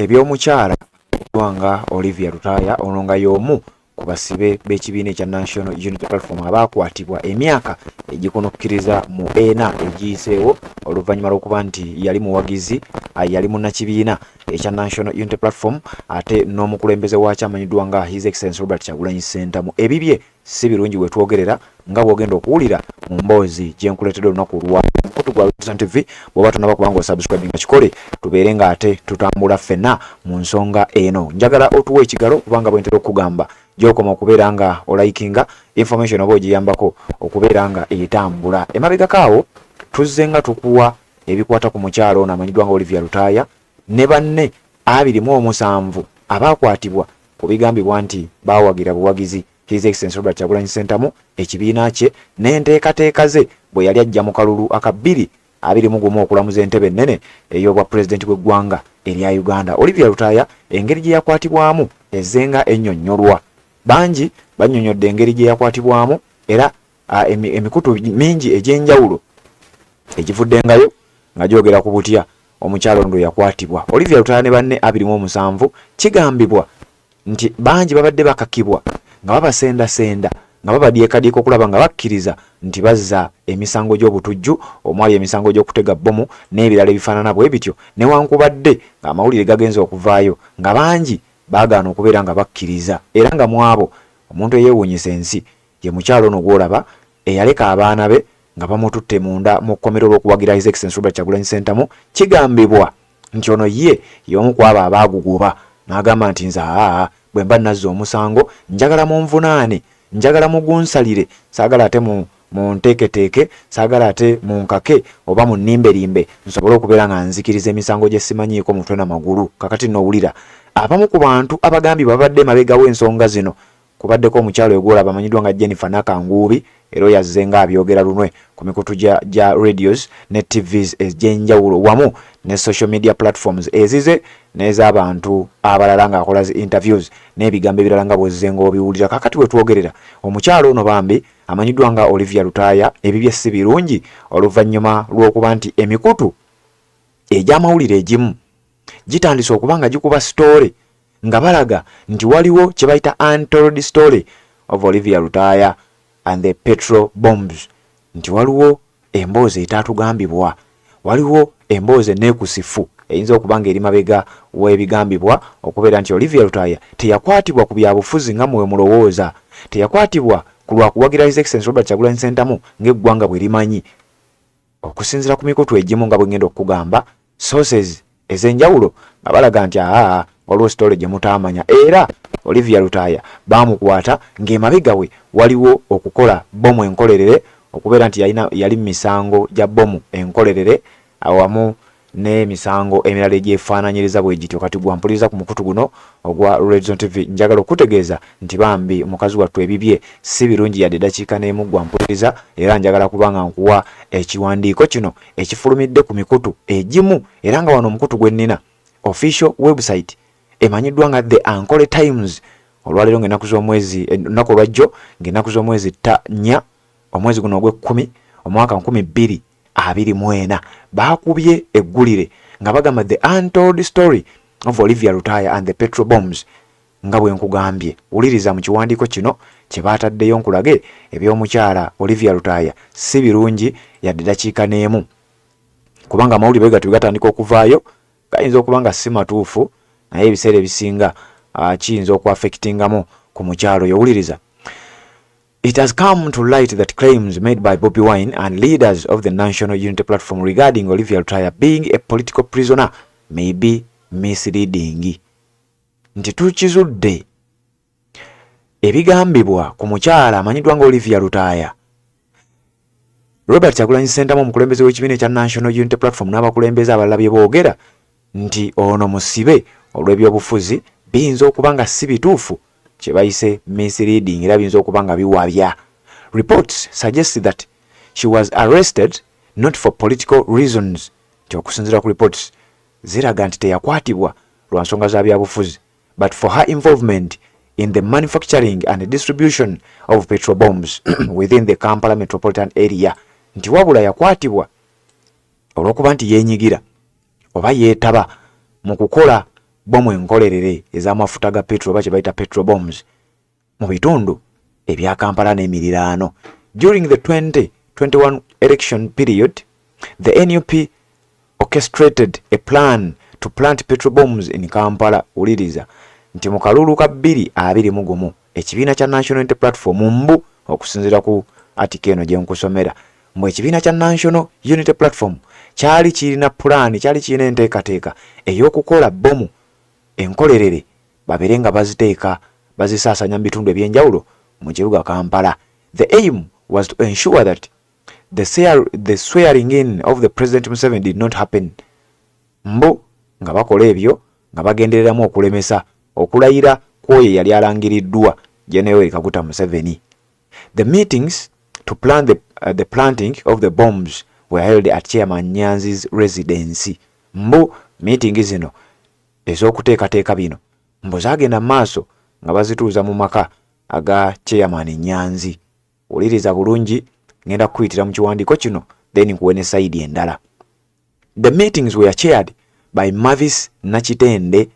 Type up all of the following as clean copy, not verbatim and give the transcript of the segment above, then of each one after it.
ebyomukyala Wanga Olivia Lutaya ono nga y'omu ku basibe b'ekibiina ekya National Unity Platform abaakwatibwa emyaka egikonokkiriza mu ena egiyiseewo oluvannyuma lw'okuba nti yali muwagizi yali munnakibiina ekya National Unity Platform ate n'omukulembeze waakyo amanyiddwa nga His Excellency Robert Kyagulanyi Ssentamu. Ebibye si birungi bwe twogerera nga bw'ogenda okuwulira mu mboozi gye nkuleetedde olunaku olwa mukutu gwa Luzon TV. bw'oba tonaba kubanga osubscribinga kikole tubeere nga ate tutambula ffenna mu nsonga eno. Njagala otuwa ekigalo kubanga bwe ntera okugamba gy'okoma okubeera nga olaikinga information oba ogiyambako okubeera nga etambula. Emabegako awo tuzze nga tukuwa ebikwata ku mukyalo ono amanyiddwa nga Olivia Lutaya ne banne 27 abaakwatibwa ku bigambibwa nti baawagira buwagizi His Excellency Robert Kyagulanyi Ssentamu ekibiina kye n'enteekateeka ze bwe yali ajja mu kalulu aka 2021 okulamuza entebe ennene ey'obwa pulezidenti bw'eggwanga erya Uganda. Olivia Lutaya engeri gye yakwatibwamu ezzenga ennyonnyolwa. Bangi bannyonnyodde engeri gye yakwatibwamu era emikutu mingi egy'enjawulo egivuddengayo nga gyogera ku butya omukyalo ndo yakwatibwa. Olivia Lutaya ne banne 27 kigambibwa nti bangi babadde bakakibwa nga babasendasenda nga babadyekadyeka okulaba nga bakkiriza nti bazza emisango gy'obutujju omwali emisango gy'okutega bbomu n'ebirala ebifaanana bwe bityo, newankubadde ng'amawulire gagenze okuvaayo nga bangi baagaana okubeera nga bakkiriza era nga mu abo omuntu eyeewuunyisa ensi ye mukyalo ono gw'olaba eyaleka abaana be nga bamututte munda mu kkomero lw'okuwagira His Excellency Robert Kyagulanyi Ssentamu. Kigambibwa nti ono ye y'omu ku abo abaaguguba n'agamba nti nze bwe mba nazza omusango njagala munvunaane, njagala mugunsalire, saagala ate mu nteeketeeke, saagala ate mu nkake oba mu nnimberimbe nsobole okubeera nga nzikiriza emisango gye simanyiiko mutwe n'amagulu. Kakati n'owulira abamu ku bantu abagambi babadde mabegawo ensonga zino kubaddeko omukyalo egwolaba amanyiddwa nga Jennifer Nakanguubi era yazze nga abyogera lunwe ku mikutu gya radios ne TVs egy'enjawulo wamu ne social media platforms ezize n'ez'abantu abalala ng'akola zi interviews n'ebigambo ebirala nga bwezze ng'obiwulira. Kakati bwe twogerera omukyalo ono bambi amanyiddwa nga Olivia Lutaya ebibye si birungi oluvannyuma lw'okuba nti emikutu egy'amawulire egimu gitandise okuba nga gikuba story nga balaga nti waliwo kye bayita untold story of Olivia Lutaya and the petrol bombs, nti waliwo emboozi etatugambibwa, waliwo emboozi enekusifu eyinza okuba nga eri mabega w'ebigambibwa okubeera nti Olivia Lutaya teyakwatibwa ku byabufuzi nga mwe mulowooza, teyakwatibwa ku lwakuwagira His Excellency Robert Kyagulanyi Ssentamu ng'eggwanga bwe limanyi. Okusinziira ku mikutu egimu nga bwe ngenda okugamba sources ez'enjawulo nga balaga nti waliwo story gye mutaamanya era Olivia Lutaya baamukwata ng'emabega we waliwo okukola bomu enkolerere okubeera nti yali mu misango gya bomu enkolerere awamu n'emisango emirala egyefaananyiriza bwe gityo. Kati gwampuliriza ku mukutu guno ogwa Luzon TV njagala okutegeeza nti bambi mukazi wattu ebibye si birungi yadde eddakiika n'emu gwampuliriza era njagala kuba nga nkuwa ekiwandiiko kino ekifulumidde ku mikutu egimu era nga wano omukutu gwe nnina official website emanyiddwa nga The Ankole Times olwaleero ng'ennaku z'omwezi ennaku olwajjo ng'ennaku z'omwezi 4 omwezi guno ogw'ekkumi omwaka 2024 baakubye eggulire nga bagamba The Untold Story of Olivia Lutaya and the Petrol Bombs. Nga bwe nkugambye wuliriza mu kiwandiiko kino kye baataddeyo nkulage eby'omukyala Olivia Lutaya si birungi yadde eddakiika n'emu kubanga amawulire bwe gatandika okuvaayo gayinza okuba nga si matuufu naye ebiseera ebisinga kiyinza okuaffectingamu ku mukyalo yowuliriza. It has come to light that claims made by Bobi Wine and leaders of the National Unity Platform regarding Olivia Lutaya being a political prisoner may be misleading. Nti tukizudde ebigambibwa ku mukyala amanyiddwa nga Olivia Lutaya. Robert Kyagulanyi Ssentamu omukulembeze w'ekibiina ekya National Unity Platform n'abakulembeze abalala bye boogera nti ono musibe olw'ebyobufuzi biyinza okuba nga si bituufu kye bayise misleading era biyinza okuba nga biwabya. Reports suggest that she was arrested not for political reasons. Nti okusinziira ku reports ziraga nti teyakwatibwa lwa nsonga za byabufuzi but for her involvement in the manufacturing and distribution of petrol bombs within the Kampala metropolitan area. Nti wabula yakwatibwa olw'okuba nti yeenyigira oba yeetaba mu kukola bomu enkolerere ez'amafuta ga petrol bache baita petrol bombs mu bitundu ebya Kampala n'emiriraano. During the 2021 election period, the NUP orchestrated a plan to plant petrol bombs in Kampala. Uliriza nti mu kalulu ka 2021 ekibiina kya National Unity Platform mbu okusinziira ku article eno gye nkusomera, mbu ekibiina kya National Unity Platform kyali kirina plan, kyali kirina enteekateeka ey'okukola bomu enkolerere babere nga baziteeka bazisaasanya mu bitundu ebyenjawulo mu kibuga Kampala. The aim was to ensure that the swearing in of the President Museveni did not happen. Mbu nga bakola ebyo nga bagendereramu okulemesa okulayira kwoyo yali alangiriddwa General Kaguta Museveni. The meetings to plan the planting of the bombs were held at Chairman Nyanzi's residence. Mbu meeting zino ez'okuteekateeka bino mbu zaagenda maaso nga bazituuza mu maka aga Chairman Nyanzi. Uliriza bulungi, ngenda kuyitira mu kiwandiiko kino then nkuwene side endala. The meetings were chaired by Mavis Nachitende,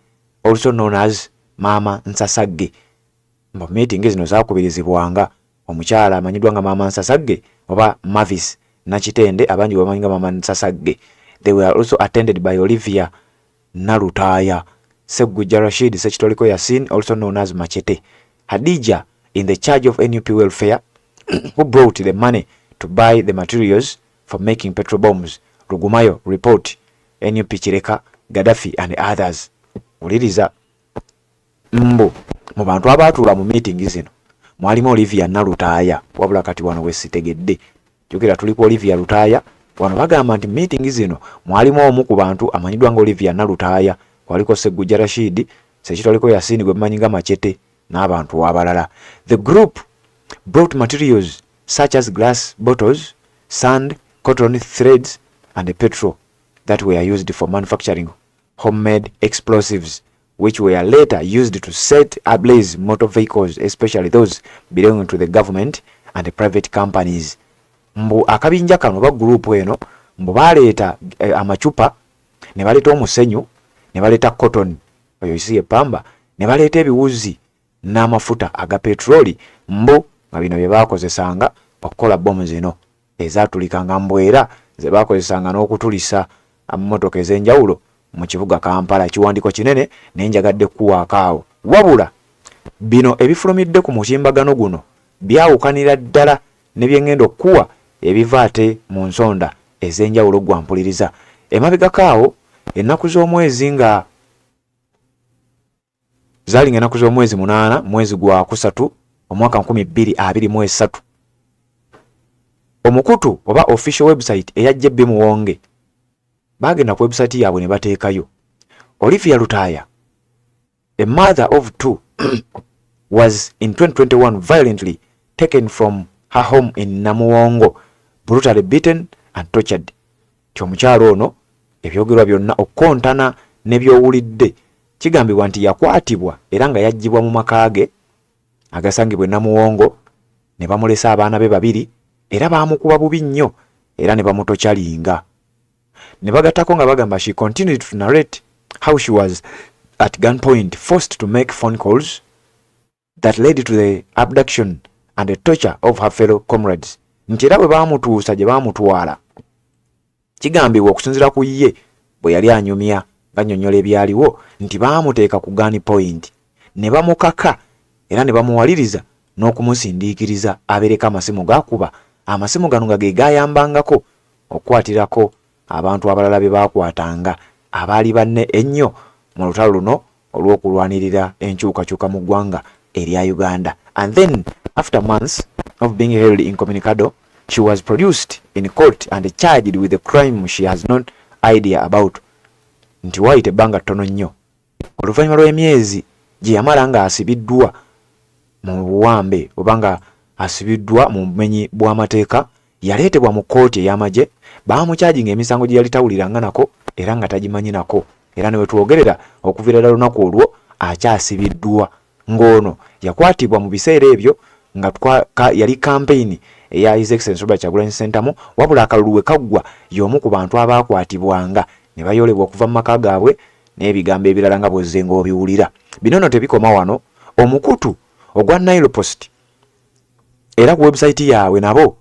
also known as Mama Nsasagge. Mbu meeting zino zaakubirizibwanga omukyala amanyidwa nga Mama Nsasagge oba Mavis Nachitende, abangi bamanyi nga Mama Nsasagge. They were also attended by Olivia Narutaya, Segguja Rashid Sekitoliko Yasin, also known as Machete, Hadija in the charge of NUP welfare, who brought the money to buy the materials for making petrol bombs, Rugumayo report, NUP Chireka, Gaddafi and others. Uliriza mbu mu bantu abaatuula mu meeting zino mwalimu Olivia Narutaya, wabula kati wano wesitegedde jukira tuliko Olivia Rutaya wano bagamba nti meeting zino mwalimu omu ku bantu amanyidwa nga Olivia Narutaya, waliko Segguja Rashid Sekitoliko Yasini gwe mmanyi nga Machete n'abantu abalala. The group brought materials such as glass bottles, sand, cotton threads and petrol that were used for manufacturing homemade explosives, which were later used to set ablaze motor vehicles, especially those belonging to the government and the private companies. Mbu akabinja kano ba group eno mbu baleeta amachupa, ne baleeta omusenyu, ne baleeta cotton oyo isiye pamba, ne baleeta ebiwuzi n'amafuta aga petroli, mbu nga bino bye baakozesanga okukola bomu zino ezatulikanga mbwera ze baakozesanga n'okutulisa ammotoka ez'enjawulo mu kibuga Kampala. Ekiwandiiko kinene nenjagadde kuwaakaawo, wabula bino ebifulumidde ku mutimbagano guno byawukanira ddala ne byengenda okuwa ebiva ate mu nsonda ez'enjawulo gwampuliriza. Emabega kaawo ennaku z'omwezi nga zalinga ennaku z'omwezi 8 mwezi gwa 3 omwaka 2023, omukutu oba official website eya JB Muwonge bagenda ku website yaabwe ne bateekayo Olivia Rutaya, a mother of 2, was in 2021 violently taken from her home in Namuwongo, brutally beaten and tortured. Omukyalo ono ebyogerwa byonna okukontana n'ebyowulidde kigambibwa nti yakwatibwa era nga yaggyibwa mu maka ge agasangibwa Namuwongo, ne bamulesa abaana be 2 era baamukuba bubi nnyo era ne bamutokyalinga. Ne bagattako nga bagamba she continued to narrate how she was at gunpoint forced to make phone calls that led to the abduction and the torture of her fellow comrades. Nti era bwe baamutuusa gye baamutwala kigambibwa okusinziira ku ye bwe yali anyumya gannyonnyola ebyaliwo nti baamuteeka ku gun point ne bamukaka era ne bamuwaliriza n'okumusindiikiriza abereka amasimu gakuba. Amasimu gano nga ge gayambangako okwatirako abantu abalala be baakwatanga abaali banne ennyo mu lutalo luno olw'okulwanirira enkyukakyuka mu ggwanga erya Uganda. And then after months of being held incommunicado, she was produced in court and charged with a crime she has no idea about. Nti waite banga tono nnyo oluvannyuma lw'emyezi gye yamala nga asibiddwa mu buwambe obanga asibiddwa mu bumenyi bw'amateeka, yaleetebwa mu kooti ey'amagye baamukyajinga emisango gye yali tawuliranga nako era nga tagimanyi nako, era ne wetwogerera okuviira ddala lunaku olwo akyasibiddwa. Ng'ono yakwatibwa mu biseera ebyo nga yali campaign eya His Excellency Robert Kyagulanyi Ssentamu, wabula akalulu we kaggwa y'omu ku bantu abaakwatibwanga ne bayolebwa okuva mu maka gaabwe n'ebigambo ebirala nga bw'ozze ng'obiwulira. Bino nno tebikoma wano. Omukutu ogwa Nile Post era ku website yaabwe nabo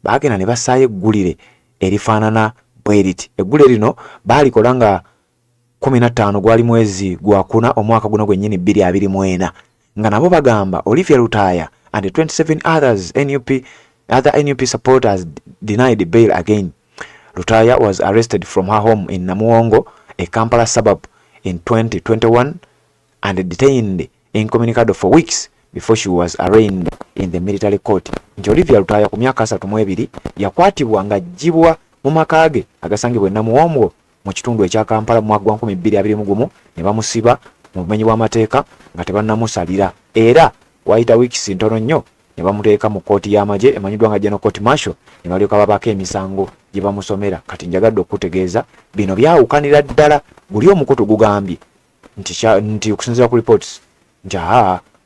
baagenda ne bassaayo eggulire erifaanana bwe riti. Eggulire lino baalikola nga 15 gwali mwezi gwa kuna omwaka guno gwennyini 2024 nga nabo bagamba Olivia Lutaya and 27 other NUP supporters denied bail again. Lutaya was arrested from her home in Namuwongo, a Kampala suburb, in 2021 and detained incommunicado for weeks before she was arraigned in the military court. Nti Olivia Lutaya ku myaka 32 yakwatibwa nga jibwa mu makage agasangibwa Namuwongo mu kitundu ekya Kampala mu mwaka gwa 2021 ne bamusiba mu bumenyi bw'amateeka nga tebannamusalira era wayita weeks ntono nnyo ne bamuteeka mu kooti y'amagye emanyiddwa nga General Court Martial ne balyoka babako emisango gye bamusomera. Kati njagadde okutegeeza bino byawukanira ddala buli omukutu gugambye nti okusinziira ku reports nti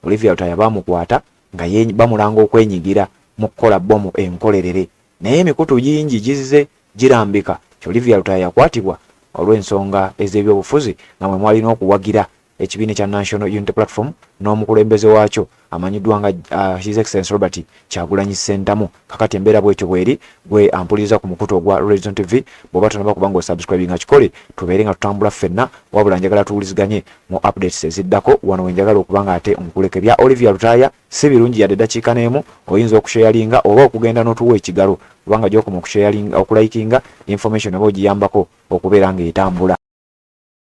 Olivia Lutaya bamukwata nga bamulanga okwenyigira mu kukola bomu enkolerere, naye emikutu gingi gizze girambika Olivia Lutaya yakwatibwa olw'ensonga ez'ebyobufuzi nga mwe mwalina okuwagira ekibiina kya National Unity Platform n'omukulembeze waakyo amanyiddwa nga His Excellency Robert Kyagulanyi Ssentamu. Kakati embeera bwekyo bweri gwe ampuliriza ku mukutu ogwa Region TV bw'oba tonaba kuba ng'osubscribe nga kikole tubeere nga tutambula ffenna wabula njagala tuwuliziganye mu updates eziddako wano wenjagala okuba nga ate omukuleke bya Olivia Lutaya si birungi yadde eddakiika n'emu oyinza okusharinga oba okugenda n'otuwa ekigalo kubanga gy'okoma okusharinga okulayikinga information oba ogiyambako okubeera ng'etambula.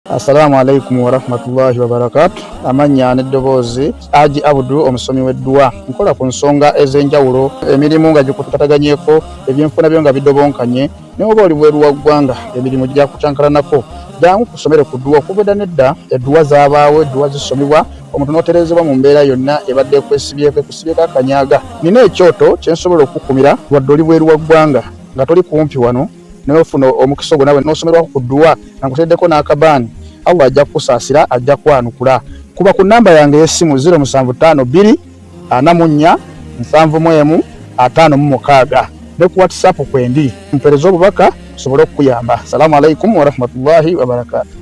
Assalamu alaikum wa rahmatullahi wa barakatuh. Amanya n'eddoboozi Haji Abdu omusomi w'eddua. Nkola ku nsonga ez'enjawulo emirimu nga gikutataganyeko ebyenfuna byo nga bidobonkanye ne oba oli bweru wa ggwanga emirimu gya kucankalanako jangu kusomere ku ddua okubeda nedda eddua zaabaawo eddua zisomibwa omuntu n'oterezebwa mu mbeera yonna ebadde kwesibyeko ekusibyeko akanyaaga. Nina ekyoto kyensobola okukumira wadde oli bweru wa ggwanga nga toli kumpi wano n'ofuna omukisa ogwo nawe n'osomerwako ku ddua nga nkuteddeko n'akabaani Allah ajja kusaasira ajja kwanukula. Kuba ku namba yange y'essimu 0752 44 71 56 ne ku WhatsApp kwendi mpereza obubaka sobole okuyamba. Assalamu alaikum wa rahmatullahi wa barakatuh.